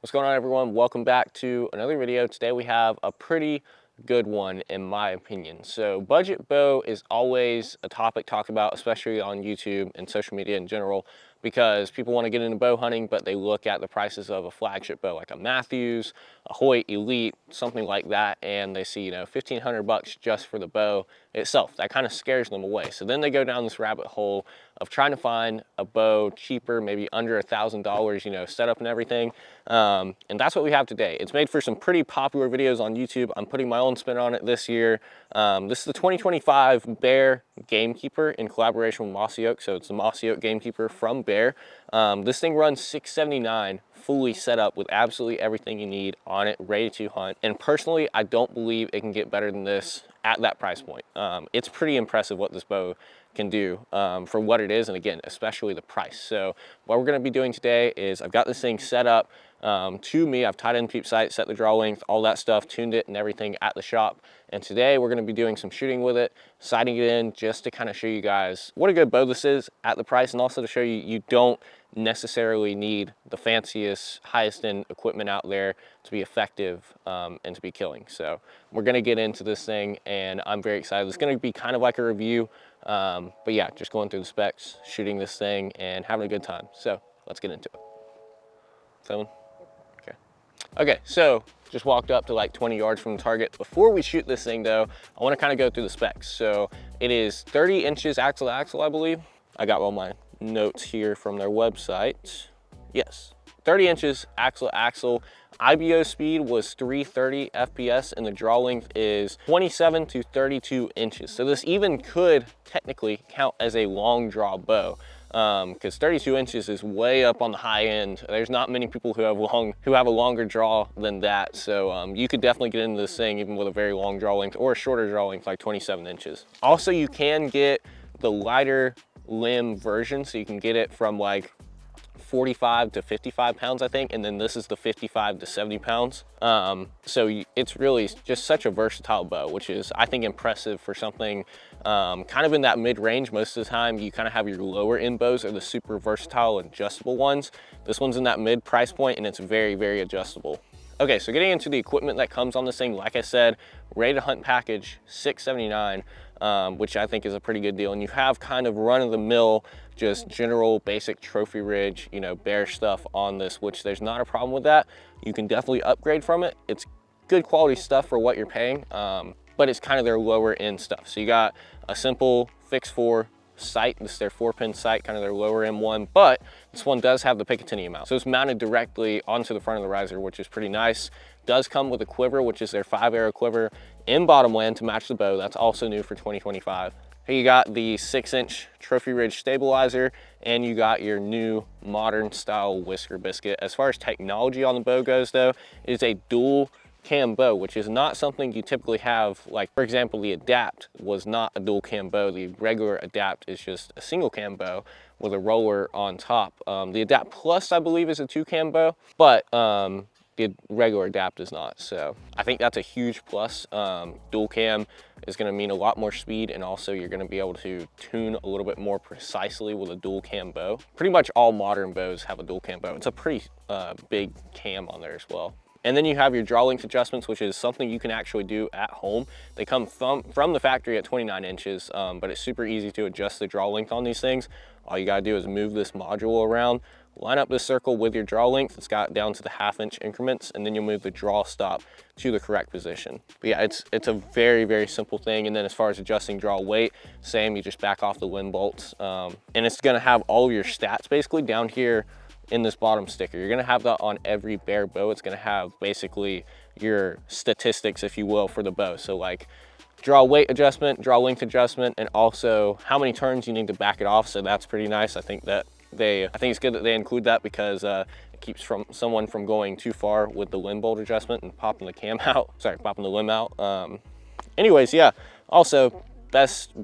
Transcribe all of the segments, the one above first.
What's going on, everyone? Welcome back to another video. Today we have a pretty good one in my opinion. So budget bow is always a topic talked about, especially on YouTube and social media in general, because people want to get into bow hunting, but they look at the prices of a flagship bow like a Matthews, a Hoyt Elite, something like that, and they see, $1,500 just for the bow itself. That kind of scares them away. So then they go down this rabbit hole of trying to find a bow cheaper, maybe under $1,000, setup and everything. And that's what we have today. It's made for some pretty popular videos on YouTube. I'm putting my own spin on it this year. This is the 2025 Bear Gamekeeper in collaboration with Mossy Oak. So it's the Mossy Oak Gamekeeper from Bear. This thing runs $679, fully set up with absolutely everything you need on it, ready to hunt. And personally, I don't believe it can get better than this at that price point. It's pretty impressive what this bow can do for what it is, and again, especially the price. So what we're going to be doing today is I've got this thing set up to me. I've tied in peep sight, set the draw length, all that stuff, tuned it and everything at the shop. And today we're going to be doing some shooting with it, sighting it in, just to kind of show you guys what a good bow this is at the price, and also to show you you don't necessarily need the fanciest, highest end equipment out there to be effective and to be killing. So we're going to get into this thing, and I'm very excited. It's going to be kind of like a review, but yeah, just going through the specs, shooting this thing, and having a good time. So let's get into it. Filming? Okay, so just walked up to like 20 yards from the target. Before we shoot this thing though, I want to kind of go through the specs. So it is 30 inches axle to axle, I believe. I got all my notes here from their website. Yes, 30 inches axle to axle. IBO speed was 330 FPS, and the draw length is 27 to 32 inches. So this even could technically count as a long draw bow, because 32 inches is way up on the high end. There's not many people who have a longer draw than that. So you could definitely get into this thing even with a very long draw length or a shorter draw length like 27 inches. Also, you can get the lighter limb version, so you can get it from like 45 to 55 pounds, I think, and then this is the 55 to 70 pounds. So it's really just such a versatile bow, which is, I think, impressive for something kind of in that mid-range. Most of the time you kind of have your lower end bows are the super versatile and adjustable ones. This one's in that mid price point, and it's very, very adjustable. Okay, so getting into the equipment that comes on this thing, like I said, ready to hunt package, $679, which I think is a pretty good deal. And you have kind of run-of-the-mill, just general basic trophy ridge, bear stuff on this, which there's not a problem with that. You can definitely upgrade from it. It's good quality stuff for what you're paying, but it's kind of their lower end stuff. So you got a simple fix 4 sight. This is their 4-pin sight, kind of their lower end one, but this one does have the Picatinny mount. So it's mounted directly onto the front of the riser, which is pretty nice. Does come with a quiver, which is their 5-arrow quiver in bottomland to match the bow. That's also new for 2025. Here you got the 6-inch trophy ridge stabilizer, and you got your new modern style whisker biscuit. As far as technology on the bow goes though, it is a dual cam bow, which is not something you typically have. Like, for example, the Adapt was not a dual cam bow. The regular Adapt is just a single cam bow with a roller on top. The Adapt Plus, I believe, is a 2-cam bow, but the regular Adapt is not. So I think that's a huge plus. Dual cam is going to mean a lot more speed, and also you're going to be able to tune a little bit more precisely with a dual cam bow. Pretty much all modern bows have a dual cam bow. It's a pretty big cam on there as well. And then you have your draw length adjustments, which is something you can actually do at home. They come from the factory at 29 inches, but it's super easy to adjust the draw length on these things. All you gotta do is move this module around, line up this circle with your draw length. It's got down to the 1/2-inch increments, and then you'll move the draw stop to the correct position. But yeah, it's a very, very simple thing. And then as far as adjusting draw weight, same, you just back off the wind bolts. And it's gonna have all of your stats basically down here in this bottom sticker. You're gonna have that on every Bear bow. It's gonna have basically your statistics, if you will, for the bow. So like draw weight adjustment, draw length adjustment, and also how many turns you need to back it off. So that's pretty nice. I think it's good that they include that, because it keeps someone from going too far with the wind bolt adjustment and popping the cam out. Sorry, popping the limb out. Anyways, yeah. Also,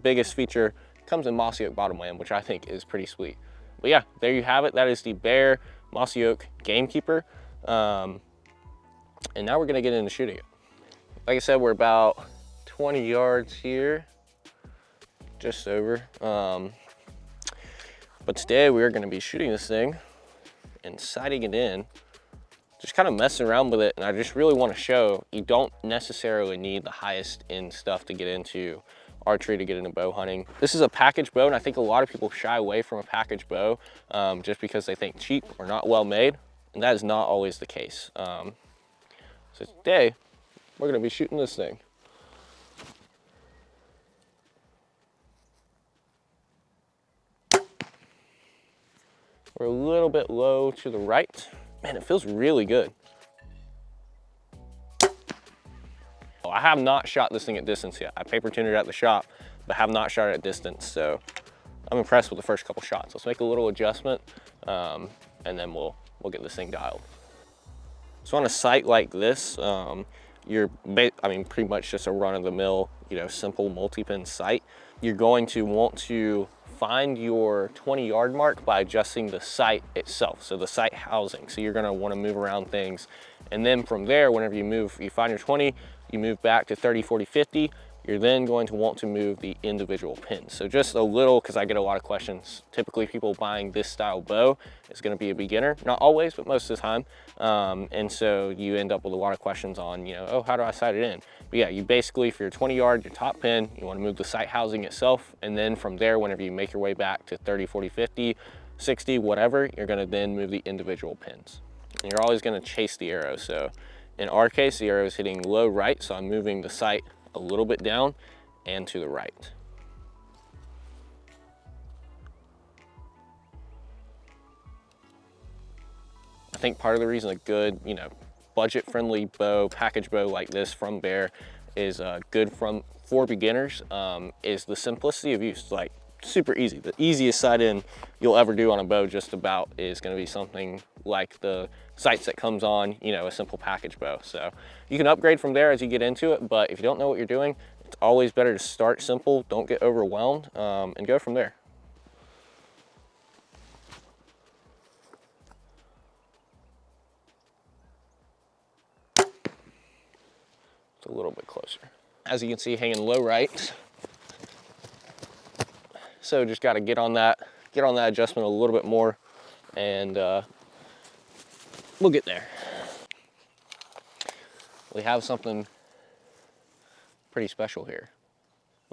biggest feature comes in Mossy Oak bottomland, which I think is pretty sweet. But yeah, there you have it. That is the Bear Mossy Oak Gamekeeper. And now we're gonna get into shooting it. Like I said, we're about 20 yards here, just over. But today we are gonna be shooting this thing and sighting it in just kind of messing around with it, and I just really want to show you don't necessarily need the highest end stuff to get into archery, to get into bow hunting. This is a package bow, and I think a lot of people shy away from a package bow just because they think cheap or not well made, and that is not always the case. So today we're going to be shooting this thing. We're a little bit low to the right. Man, it feels really good. I have not shot this thing at distance yet. I paper tuned it at the shop, but have not shot it at distance, so I'm impressed with the first couple shots. Let's make a little adjustment, and then we'll get this thing dialed. So on a site like this, pretty much just a run-of-the-mill, simple multi-pin sight. You're going to want to find your 20-yard mark by adjusting the sight itself, so the sight housing. So you're gonna wanna move around things. And then from there, whenever you find your 20, you move back to 30, 40, 50, you're then going to want to move the individual pins. So just a little, because I get a lot of questions. Typically people buying this style bow is gonna be a beginner. Not always, but most of the time. And so you end up with a lot of questions on, oh, how do I sight it in? But yeah, you basically, for your 20-yard, your top pin, you wanna move the sight housing itself. And then from there, whenever you make your way back to 30, 40, 50, 60, whatever, you're gonna then move the individual pins. And you're always gonna chase the arrow. So in our case, the arrow is hitting low right, so I'm moving the sight a little bit down and to the right. I think part of the reason a good, budget-friendly bow, package bow like this from Bear is good for beginners is the simplicity of use. Like, super easy. The easiest sight in you'll ever do on a bow just about is going to be something like the sights that comes on, a simple package bow. So you can upgrade from there as you get into it, but if you don't know what you're doing, it's always better to start simple, don't get overwhelmed, and go from there. It's a little bit closer. As you can see, hanging low right. So just got to get on that adjustment a little bit more, and we'll get there. We have something pretty special here.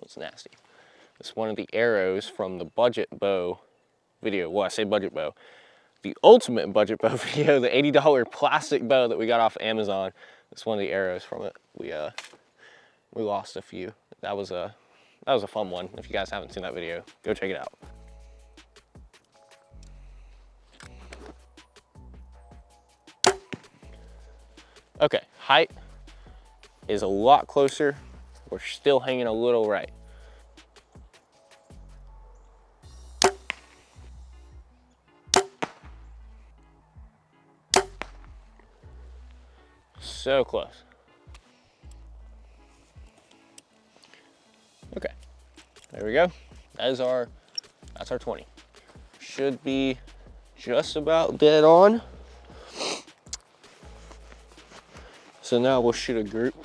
It's nasty. It's one of the arrows from the budget bow video. Well, I say budget bow. The ultimate budget bow video, the $80 plastic bow that we got off Amazon. It's one of the arrows from it. We lost a few. That was a fun one. If you guys haven't seen that video, go check it out. Okay, height is a lot closer. We're still hanging a little right. So close. Okay, there we go. That's our 20. Should be just about dead on. So now we'll shoot a group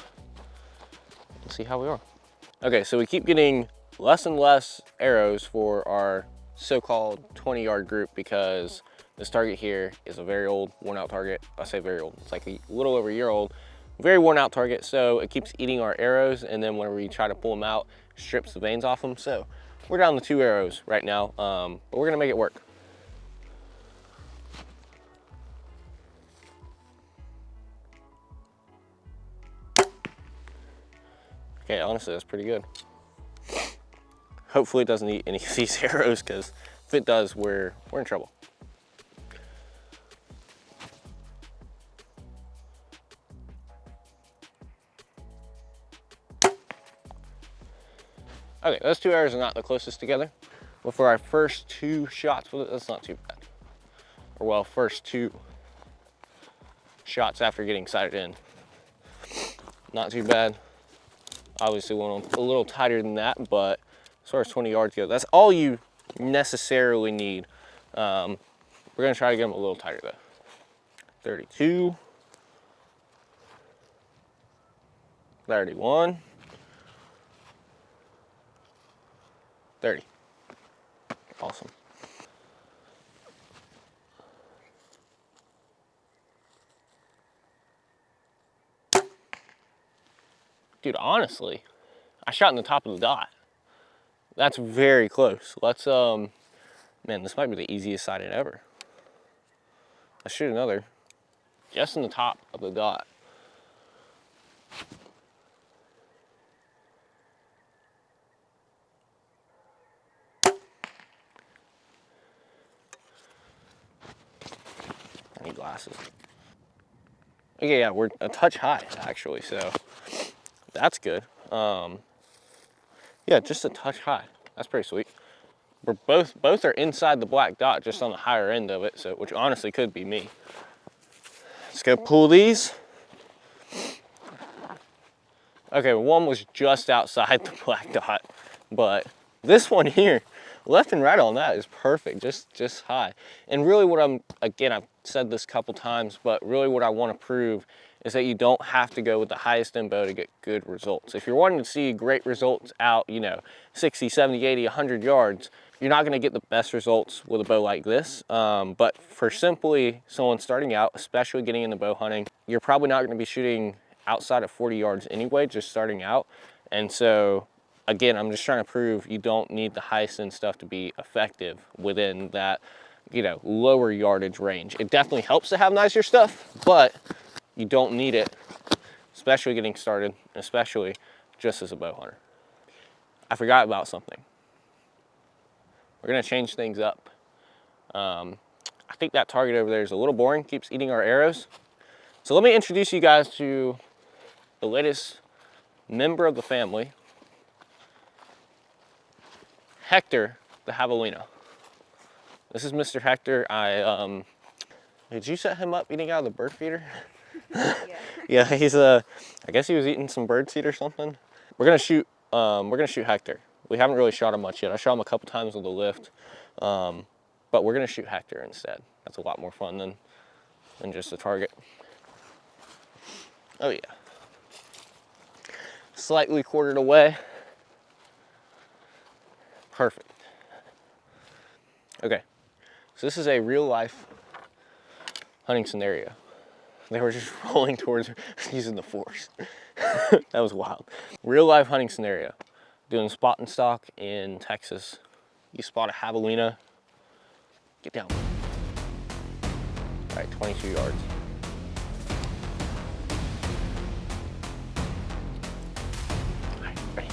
and see how we are. Okay, so we keep getting less and less arrows for our so-called 20-yard group because this target here is a very old, worn out target. I say very old, it's like a little over a year old. Very worn out target, so it keeps eating our arrows, and then whenever we try to pull them out, it strips the veins off them. So we're down to 2 arrows right now, but we're gonna make it work. Okay, honestly, that's pretty good. Hopefully it doesn't eat any of these arrows, because if it does, we're in trouble. Okay, those 2 arrows are not the closest together, but for our first 2 shots with it, that's not too bad. Or well, first 2 shots after getting sighted in, not too bad. Obviously went a little tighter than that, but as far as 20 yards go, that's all you necessarily need. We're gonna try to get them a little tighter though. 32, 31, 30. Awesome. Dude, honestly, I shot in the top of the dot. That's very close. Let's, man, this might be the easiest sighting ever. Let's shoot another, just in the top of the dot. I need glasses. Okay, yeah, we're a touch high, actually, so that's good. Yeah, just a touch high. That's pretty sweet. We're both are inside the black dot, just on the higher end of it, so which honestly could be me. Let's go pull these. Okay, one was just outside the black dot, but this one here, left and right on that is perfect, just high. And really what again, I've said this a couple times, but really what I want to prove is that you don't have to go with the highest end bow to get good results. If you're wanting to see great results out, you know, 60, 70, 80, 100 yards, you're not going to get the best results with a bow like this. But for simply someone starting out, especially getting into bow hunting, you're probably not going to be shooting outside of 40 yards anyway, just starting out. And so again, I'm just trying to prove you don't need the highest end stuff to be effective within that, you know, lower yardage range. It definitely helps to have nicer stuff, but you don't need it, especially getting started, especially just as a bow hunter. I forgot about something. We're gonna change things up. I think that target over there is a little boring, keeps eating our arrows. So let me introduce you guys to the latest member of the family, Hector the javelina. This is Mr. Hector. Did you set him up eating out of the bird feeder? Yeah. Yeah, he's I guess he was eating some bird seed or something. We're gonna shoot Hector. We haven't really shot him much yet. I shot him a couple times with the lift, but we're gonna shoot Hector instead. That's a lot more fun than just a target. Oh yeah. Slightly quartered away. Perfect. Okay, so this is a real life hunting scenario. They were just rolling towards using the force. That was wild. Real life hunting scenario. Doing spot and stock in Texas. You spot a javelina, get down. All right, 22 yards. All right, ready.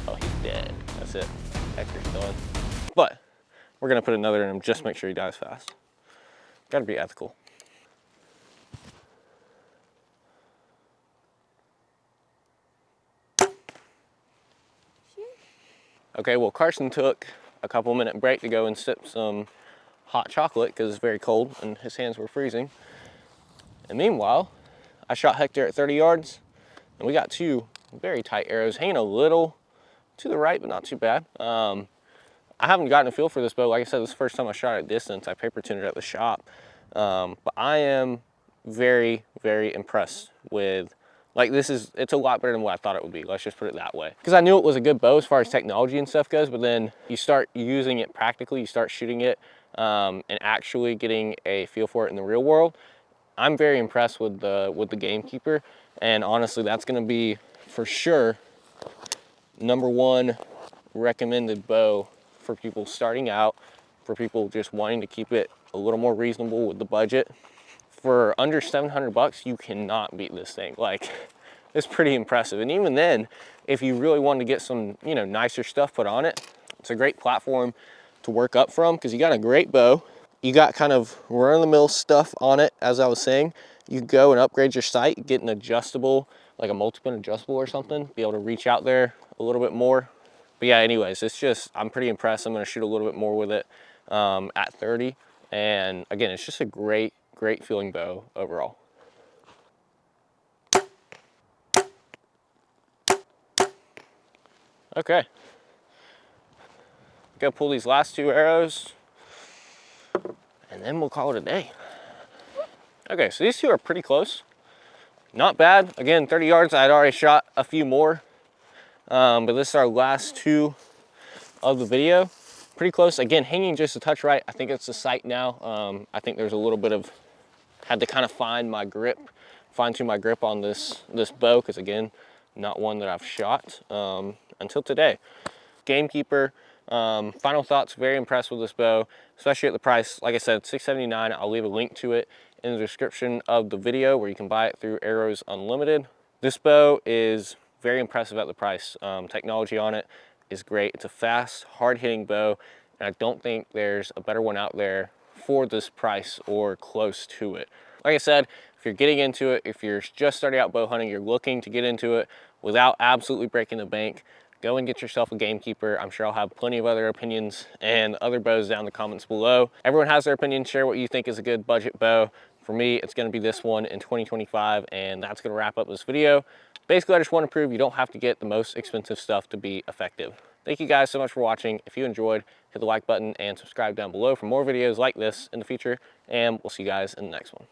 Oh, he's dead. That's it. Hector's done. But we're gonna put another in him, just make sure he dies fast. Gotta be ethical. Okay, well, Carson took a couple-minute break to go and sip some hot chocolate because it's very cold and his hands were freezing. And meanwhile, I shot Hector at 30 yards and we got two very tight arrows, hanging a little to the right, but not too bad. I haven't gotten a feel for this bow. Like I said, this is the first time I shot at distance. I paper tuned it at the shop. But I am very, very impressed with, like, it's a lot better than what I thought it would be. Let's just put it that way. Because I knew it was a good bow as far as technology and stuff goes, but then you start using it practically, you start shooting it and actually getting a feel for it in the real world. I'm very impressed with the Gamekeeper, and honestly, that's gonna be, for sure, #1 recommended bow for people starting out, for people just wanting to keep it a little more reasonable with the budget. For under 700 bucks, you cannot beat this thing. Like, it's pretty impressive. And even then, if you really wanted to get some, you know, nicer stuff put on it, it's a great platform to work up from because you got a great bow. You got kind of run-of-the-mill stuff on it, as I was saying. You go and upgrade your sight, get an adjustable, like a multi-pin adjustable or something, be able to reach out there a little bit more. But yeah, anyways, it's just, I'm pretty impressed. I'm gonna shoot a little bit more with it at 30. And again, it's just a great feeling bow overall. Okay. Go pull these last two arrows and then we'll call it a day. Okay, so these two are pretty close. Not bad. Again, 30 yards, I had already shot a few more, but this is our last two of the video. pretty close. Again, hanging just a touch right. I think it's the sight now. I think there's a little bit of, had to kind of find my grip, fine tune my grip on this bow, because again, not one that I've shot until today. Gamekeeper, final thoughts, very impressed with this bow, especially at the price. Like I said, $679. I'll leave a link to it in the description of the video where you can buy it through Arrows Unlimited. This bow is very impressive at the price. Technology on it is great. It's a fast, hard-hitting bow, and I don't think there's a better one out there for this price or close to it. Like I said, if you're getting into it, if you're just starting out bow hunting, you're looking to get into it without absolutely breaking the bank, go and get yourself a Gamekeeper. I'm sure I'll have plenty of other opinions and other bows down in the comments below. Everyone has their opinion. Share what you think is a good budget bow. For me, it's going to be this one in 2025, and that's going to wrap up this video. Basically, I just want to prove you don't have to get the most expensive stuff to be effective. Thank you guys so much for watching. If you enjoyed, hit the like button and subscribe down below for more videos like this in the future, and we'll see you guys in the next one.